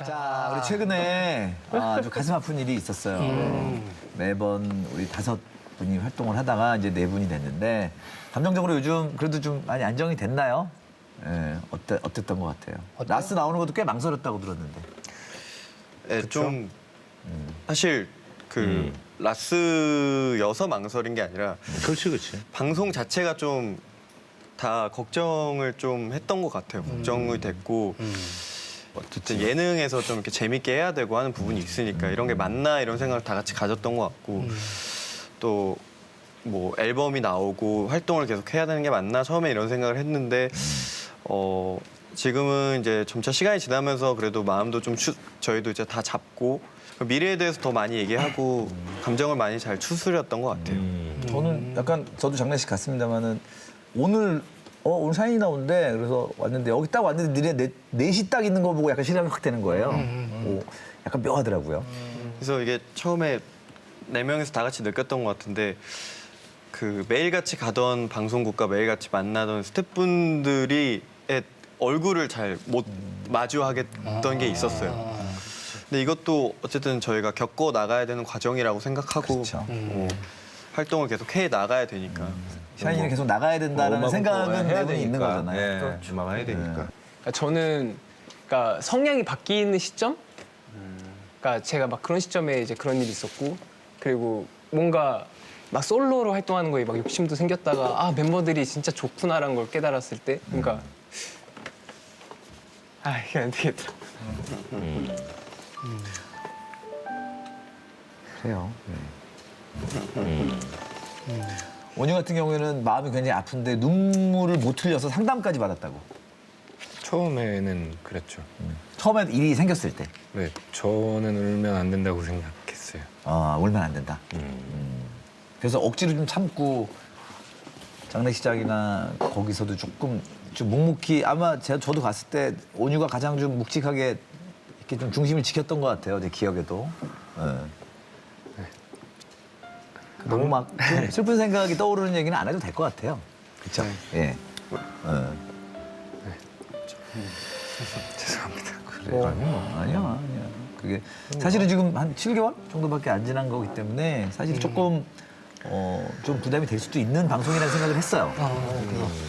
자, 우리 최근에 아주 가슴 아픈 일이 있었어요. 매번 우리 5분이 활동을 하다가 이제 4분이 됐는데 감정적으로 요즘 그래도 좀 많이 안정이 됐나요? 예, 어땠던 것 같아요? 라스 나오는 것도 꽤 망설였다고 들었는데. 네, 좀 사실 그 라스여서 망설인 게 아니라 그렇지, 그렇지. 방송 자체가 좀 다 걱정을 좀 했던 것 같아요. 걱정이 됐고 어쨌든 예능에서 좀 이렇게 재밌게 해야 되고 하는 부분이 있으니까 이런 게 맞나 이런 생각을 다 같이 가졌던 것 같고 또 뭐 앨범이 나오고 활동을 계속 해야 되는 게 맞나 처음에 이런 생각을 했는데 지금은 이제 점차 시간이 지나면서 그래도 마음도 좀 저희도 이제 다 잡고 미래에 대해서 더 많이 얘기하고 감정을 많이 잘 추스렸던 것 같아요. 저는 약간 저도 장례식 갔습니다만은 오늘 샤이니 나오는데 그래서 왔는데 여기 딱 왔는데 니네 넷이 딱 있는 거 보고 약간 실감이 확 되는 거예요. 약간 묘하더라고요. 그래서 이게 처음에 4명이서 다 같이 느꼈던 것 같은데 그 매일같이 가던 방송국과 매일같이 만나던 스태프분들이 얼굴을 잘 못 마주하겠던 게 있었어요. 근데 이것도 어쨌든 저희가 겪어 나가야 되는 과정이라고 생각하고 그렇죠. 활동을 계속 해 나가야 되니까. 샤이니는 계속 나가야 된다는 생각은 해야 내분이 있는 되니까. 거잖아요. 예, 그렇죠. 음악 해야 되니까. 그러니까 저는 그러니까 성향이 바뀌는 시점? 그러니까 제가 막 그런 시점에 이제 그런 일이 있었고 그리고 뭔가 막 솔로로 활동하는 거에 막 욕심도 생겼다가 아 멤버들이 진짜 좋구나라는 걸 깨달았을 때 그러니까 아 이게 안 되겠다. 그래요. 원유 같은 경우에는 마음이 굉장히 아픈데 눈물을 못 흘려서 상담까지 받았다고. 처음에는 그랬죠. 처음에 일이 생겼을 때. 네, 저는 울면 안 된다고 생각했어요. 울면 안 된다. 그래서 억지로 좀 참고 장례식장이나 거기서도 조금 좀 묵묵히 아마 저도 갔을 때 온유가 가장 좀 묵직하게 이렇게 좀 중심을 지켰던 것 같아요. 제 기억에도. 너무 막 좀 슬픈 생각이 떠오르는 얘기는 안 해도 될 것 같아요. 그렇죠? 예. 죄송합니다. 그래. 아니야. 그게 사실은 지금 한 7개월 정도밖에 안 지난 거기 때문에 사실 조금 좀 부담이 될 수도 있는 방송이라는 생각을 했어요.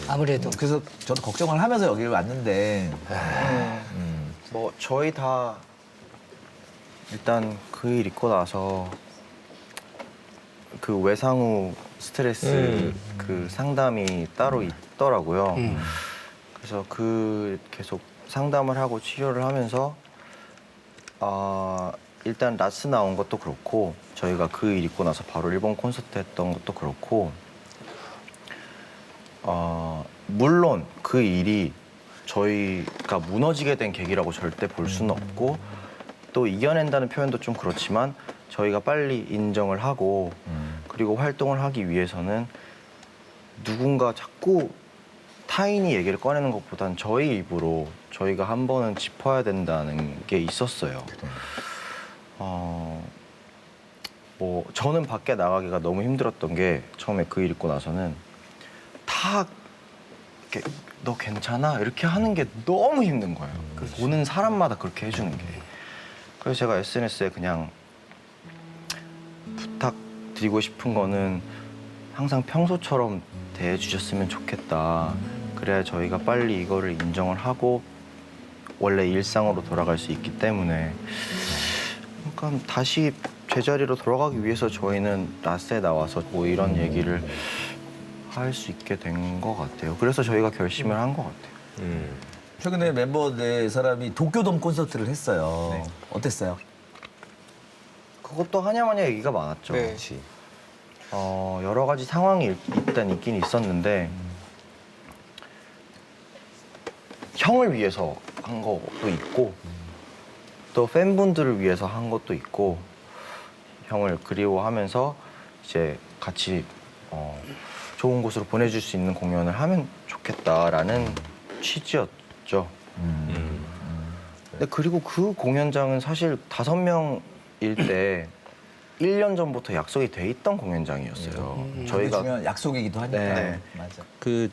아무래도 그래서 저도 걱정을 하면서 여기를 왔는데 뭐 저희 다 일단 그 일 있고 나서 그 외상후 스트레스 그 상담이 따로 있더라고요. 그래서 그 계속 상담을 하고 치료를 하면서 일단 라스 나온 것도 그렇고 저희가 그 일 있고 나서 바로 일본 콘서트 했던 것도 그렇고 물론 그 일이 저희가 무너지게 된 계기라고 절대 볼 수는 없고 또 이겨낸다는 표현도 좀 그렇지만 저희가 빨리 인정을 하고 그리고 활동을 하기 위해서는 누군가 자꾸 타인이 얘기를 꺼내는 것보단 저희 입으로 저희가 한 번은 짚어야 된다는 게 있었어요. 뭐 저는 밖에 나가기가 너무 힘들었던 게 처음에 그 일 있고 나서는 다 이렇게 너 괜찮아? 이렇게 하는 게 너무 힘든 거예요. 보는 사람마다 그렇게 해주는 게. 그래서 제가 SNS에 그냥 부탁드리고 싶은 거는 항상 평소처럼 대해주셨으면 좋겠다. 그래야 저희가 빨리 이거를 인정을 하고 원래 일상으로 돌아갈 수 있기 때문에 그러니까 다시 제자리로 돌아가기 위해서 저희는 라스에 나와서 뭐 이런 얘기를 할 수 있게 된 것 같아요. 그래서 저희가 결심을 한 것 같아요. 최근에 멤버 4사람이 도쿄돔 콘서트를 했어요. 네. 어땠어요? 그것도 하냐마냐 얘기가 많았죠. 네. 여러 가지 상황이 일단 있긴 있었는데 형을 위해서 한 것도 있고 또 팬분들을 위해서 한 것도 있고 형을 그리워하면서 이제 같이 좋은 곳으로 보내줄 수 있는 공연을 하면 좋겠다라는 취지였죠. 근데 그리고 그 공연장은 사실 5명일 때 1년 전부터 약속이 돼 있던 공연장이었어요. 저희가 저희가 중요한 약속이기도 하니까. 네. 맞아. 그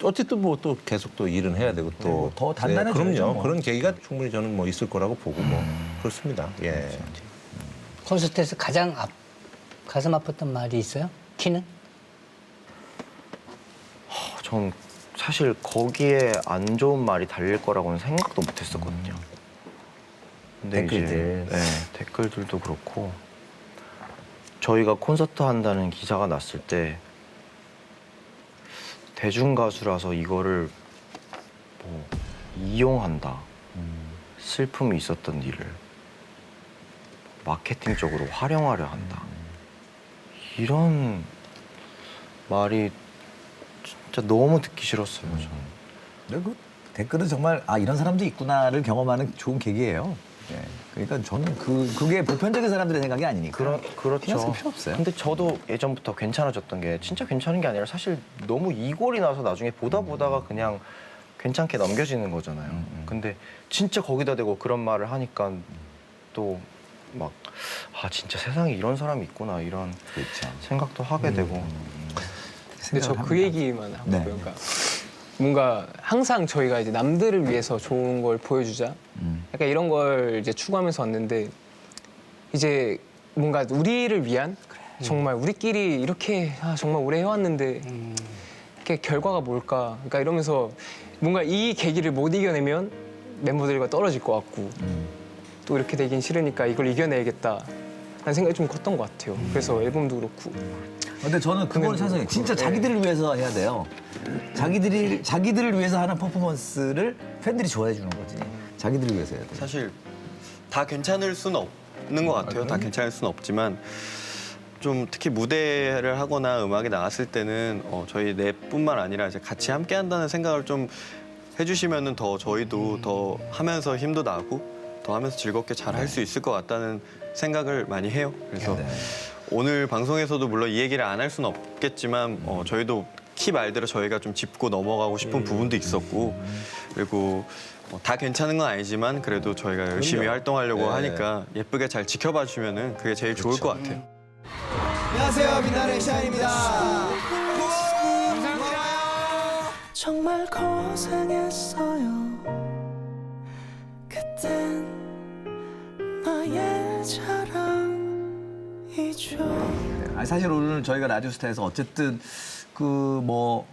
어쨌든 뭐 또 계속 또 일은 해야 되고 또 더 단단해져야죠, 그럼요. 뭐. 그런 계기가 충분히 저는 뭐 있을 거라고 보고 뭐 그렇습니다. 예. 콘서트에서 가장 가슴 아팠던 말이 있어요? 키는? 전 사실 거기에 안 좋은 말이 달릴 거라고는 생각도 못 했었거든요. 근데 댓글들. 이제, 네, 댓글들도 그렇고 저희가 콘서트 한다는 기사가 났을 때 대중 가수라서 이거를 뭐 이용한다. 슬픔이 있었던 일을 마케팅적으로 활용하려 한다. 이런 말이 진짜 너무 듣기 싫었어요. 저는. 근데 그 댓글은 정말 아 이런 사람도 있구나를 경험하는 좋은 계기예요. 예. 그러니까 저는 그게 보편적인 사람들의 생각이 아니니까. 신경 쓸 그렇죠. 필요 없어요. 근데 저도 예전부터 괜찮아졌던 게 진짜 괜찮은 게 아니라 사실 너무 이골이 나서 나중에 보다가 그냥 괜찮게 넘겨지는 거잖아요. 근데 진짜 거기다 대고 그런 말을 하니까 또 막 아 진짜 세상에 이런 사람이 있구나 이런 그렇죠. 생각도 하게 되고 근데 저 그 얘기만 하고 네. 그러니까 뭔가 항상 저희가 이제 남들을 위해서 좋은 걸 보여주자. 약간 이런 걸 이제 추구하면서 왔는데 이제 뭔가 우리를 위한 정말 우리끼리 이렇게 정말 오래 해왔는데 이렇게 결과가 뭘까? 그러니까 이러면서 뭔가 이 계기를 못 이겨내면 멤버들과 떨어질 것 같고 또 이렇게 되긴 싫으니까 이걸 이겨내야겠다. 라는 생각이 좀 컸던 것 같아요. 그래서 앨범도 그렇고. 근데 저는 그걸 찬성해요. 진짜 자기들을 위해서 해야 돼요. 자기들을 위해서 하는 퍼포먼스를 팬들이 좋아해 주는 거지. 자기들을 위해서 해야 돼. 사실 다 괜찮을 수는 없는 것 같아요. 다 괜찮을 수는 없지만 좀 특히 무대를 하거나 음악에 나갔을 때는 저희 넷뿐만 아니라 이제 같이 함께 한다는 생각을 좀 해주시면은 더 저희도 더 하면서 힘도 나고 더 하면서 즐겁게 잘 할 수 있을 것 같다는 생각을 많이 해요. 그래서 네. 오늘 방송에서도 물론 이 얘기를 안 할 수는 없겠지만 저희도 키 말대로 저희가 좀 짚고 넘어가고 싶은 부분도 있었고 그리고 다 괜찮은 건 아니지만 그래도 저희가 열심히 활동하려고 네. 하니까 예쁘게 잘 지켜봐 주면은 그게 제일 좋을 것 같아요. 안녕하세요. 빛나는 샤인입니다. 정말 고생했어요. 그땐 나의 자랑이죠. 사실 오늘 저희가 라디오스타에서 어쨌든 그 뭐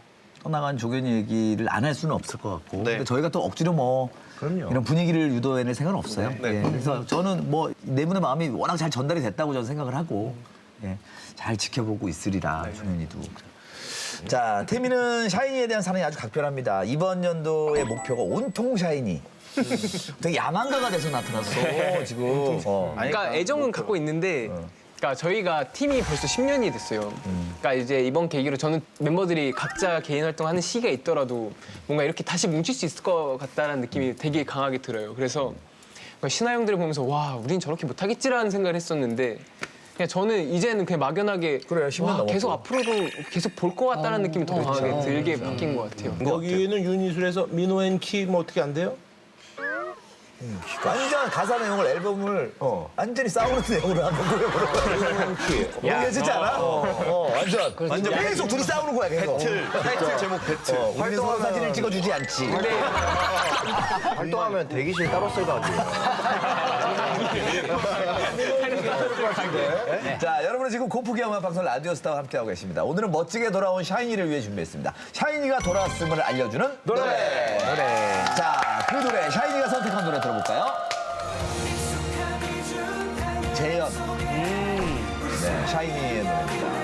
떠나간 조견이 얘기를 안 할 수는 없을 것 같고 네. 근데 저희가 또 억지로 뭐 그럼요. 이런 분위기를 유도해낼 생각은 없어요. 네. 예, 그래서 저는 뭐 네 분의 마음이 워낙 잘 전달이 됐다고 저는 생각을 하고 예, 잘 지켜보고 있으리라 조현이도. 자, 태민은 샤이니에 대한 사랑이 아주 각별합니다. 이번 연도의 목표가 온통 샤이니. 되게 야망가가 돼서 나타났어 지금. 그러니까 애정은 갖고 있는데 그러니까 저희가 팀이 벌써 10년이 됐어요. 그러니까 이제 이번 계기로 저는 멤버들이 각자 개인 활동하는 시기가 있더라도 뭔가 이렇게 다시 뭉칠 수 있을 것 같다는 느낌이 되게 강하게 들어요. 그래서 신하 형들을 보면서 와, 우린 저렇게 못하겠지라는 생각을 했었는데 그냥 저는 이제는 그냥 막연하게 그래요, 10년 와, 넘었고. 계속 앞으로도 계속 볼 것 같다는 느낌이 더 강하게 들게 바뀐 것 같아요. 여기는 유닛술에서 민호 앤키 뭐 어떻게 안 돼요? 완전 가사 내용을 앨범을 완전히 싸우는 내용으로 한번 보여보려고. 예지지 않아? 완전 계속 둘이 싸우는 거야 계속. 타이틀 제목 배틀. 활동한 사진을 찍어주지 않지. 활동하면 대기실 따로 쓸 각이에요. 자, 여러분은 지금 고프기 영화 방송 라디오스타와 함께하고 계십니다. 오늘은 멋지게 돌아온 샤이니를 위해 준비했습니다. 샤이니가 돌아왔음을 알려주는 노래. 자, 그 노래 샤이니가 선택한 노래 들어볼까요? 재현. 네, 샤이니의 노래입니다.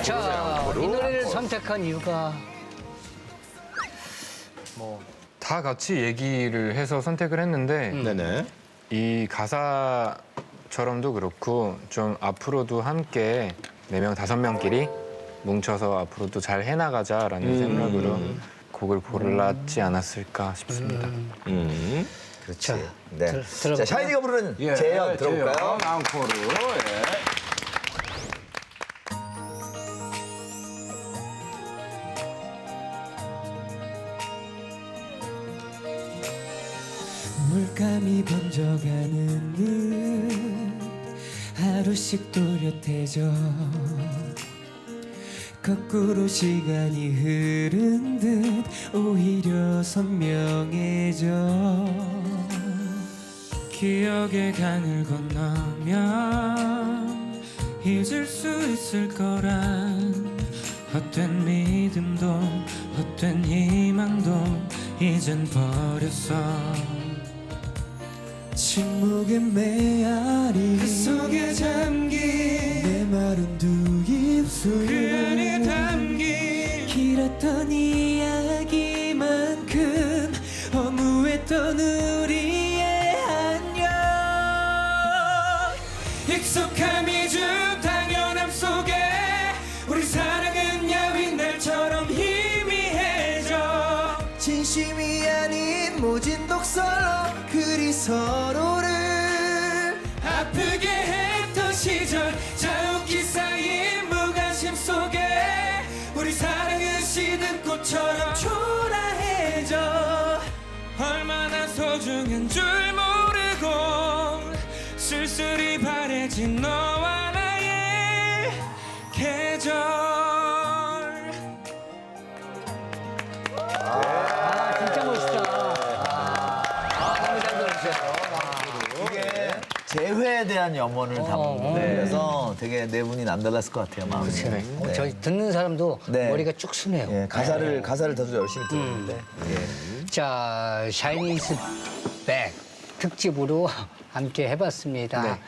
자, 이 노래를 선택한 이유가 다 같이 얘기를 해서 선택을 했는데 네네. 이 가사처럼도 그렇고 좀 앞으로도 함께 4명, 5명끼리 뭉쳐서 앞으로도 잘 해나가자라는 생각으로 곡을 골랐지 않았을까 싶습니다. 그렇지. 네. 들어볼까요? 자, 샤이니가 부르는 재현 들어볼까요? 앙코르. 물감이 번져가는 듯 하루씩 또렷해져 거꾸로 시간이 흐른 듯 오히려 선명해져 기억의 강을 건너면 잊을 수 있을 거란 헛된 믿음도 헛된 희망도 이젠 버렸어 침묵의 메아리 그 속에 잠긴 내 마른 두 입술 그에 담긴 길었던 이야기만큼 허무했던 우리의 안녕 익숙함이 준 당연함 속에 우리 사랑은 야윈 날처럼 희미해져 진심이 아닌 모진 독설로 그리 서로를 아프게 했던 시절 자욱히 쌓인 무관심 속에 우리 사랑은 시든 꽃처럼 초라해져 얼마나 소중한 줄 모르고 쓸쓸히 바래진 너와 나의 계절 진짜 멋있다. 이게 재회에 대한 염원을 담은 그래서 되게 네 분이 남달랐을 것 같아요, 마음이. 네. 저 듣는 사람도 네. 머리가 쭉 쓰네요. 예, 가사를 더 열심히 들었는데. 자, 샤이니스 백 특집으로 함께 해봤습니다.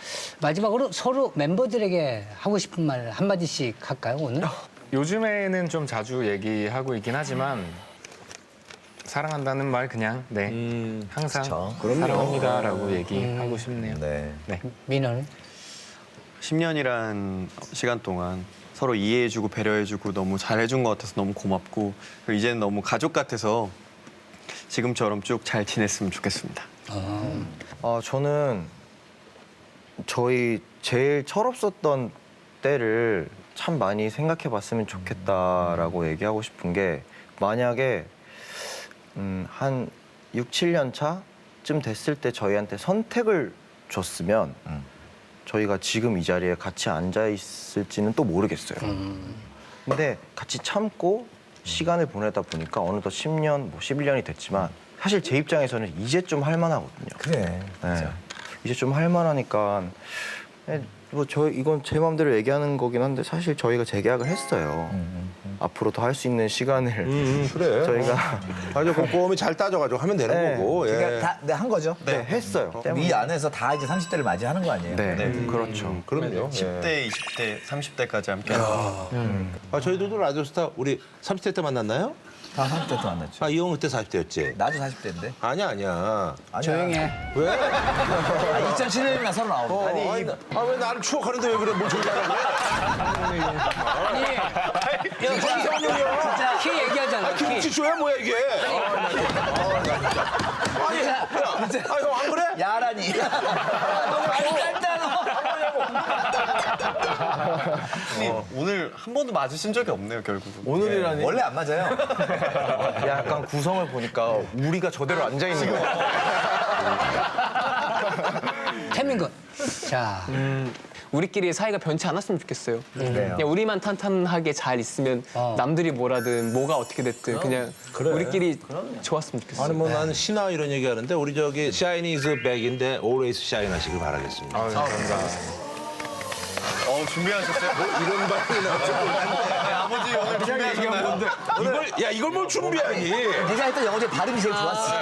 마지막으로 서로 멤버들에게 하고 싶은 말 한마디씩 할까요, 오늘? 요즘에는 좀 자주 얘기하고 있긴 하지만 사랑한다는 말 그냥 항상 그쵸. 사랑합니다라고 얘기하고 싶네요. 네. 민호는? 10년이란 시간 동안 서로 이해해주고 배려해주고 너무 잘해준 것 같아서 너무 고맙고 그리고 이제는 너무 가족 같아서 지금처럼 쭉 잘 지냈으면 좋겠습니다. 저는 저희 제일 철없었던 때를 참 많이 생각해 봤으면 좋겠다라고 얘기하고 싶은 게 만약에 한 6, 7년 차쯤 됐을 때 저희한테 선택을 줬으면 저희가 지금 이 자리에 같이 앉아 있을지는 또 모르겠어요. 근데 같이 참고 시간을 보내다 보니까 어느덧 10년, 11년이 됐지만 사실 제 입장에서는 이제 좀 할만하거든요. 그래. 네. 이제 좀 할만하니까 이건 제 마음대로 얘기하는 거긴 한데 사실 저희가 재계약을 했어요. 앞으로 더 할 수 있는 시간을 그래. 저희가 아주 꼼꼼히 잘 따져가지고 하면 되는 네. 거고. 그러니까 다 한 거죠? 했어요. 이 안에서 다 이제 30대를 맞이하는 거 아니에요? 네, 그렇죠. 그럼요. 10대, 20대, 30대까지 함께 저희들도 라디오스타 우리 30대 때 만났나요? 다 30대 때 만났죠. 이 형 그때 40대였지? 나도 40대인데. 아니야. 조용히 해. 왜? 2007년이나 39. 왜 나를 추억하는데 왜 그래? 뭘 조용하라고 해? 키 얘기하잖아, 키. 김치쇼야 뭐야 이게? 형 안 그래? 야라니. 너무 많이 짧다, 너. 오늘 한 번도 맞으신 적이 없네요 결국은. 오늘이라니 원래 안 맞아요. 약간 구성을 보니까 우리가 저대로 앉아 있는 거 같아요. 태민군. 자, 우리끼리 사이가 변치 않았으면 좋겠어요. 그래요. 그냥 우리만 탄탄하게 잘 있으면 남들이 뭐라든 뭐가 어떻게 됐든 그냥 우리끼리 좋았으면 좋겠어요. 아니 뭐 나는 신화 이런 얘기하는데 우리 저기 샤이니즈 백인데 always 샤인 하시길 바라겠습니다. 준비하셨어요? 이런 발이 나왔죠. 아버지 오늘 준비하셨나요? 이걸 뭘 준비하니? 네가 했던 영어 중에 발음이 제일 좋았어.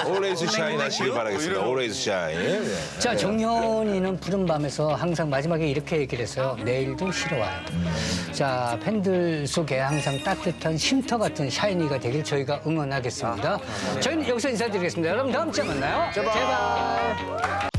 always 샤인 하시길 바라겠습니다. always 샤인. 자, 정현이는 푸른 밤에서 항상 마지막에 이렇게 얘기를 했어요. 내일도 싫어와요. 자, 팬들 속에 항상 따뜻한 쉼터 같은 샤이니가 되길 저희가 응원하겠습니다. 저희는 여기서 인사드리겠습니다. 여러분 다음 주에 만나요. 제발.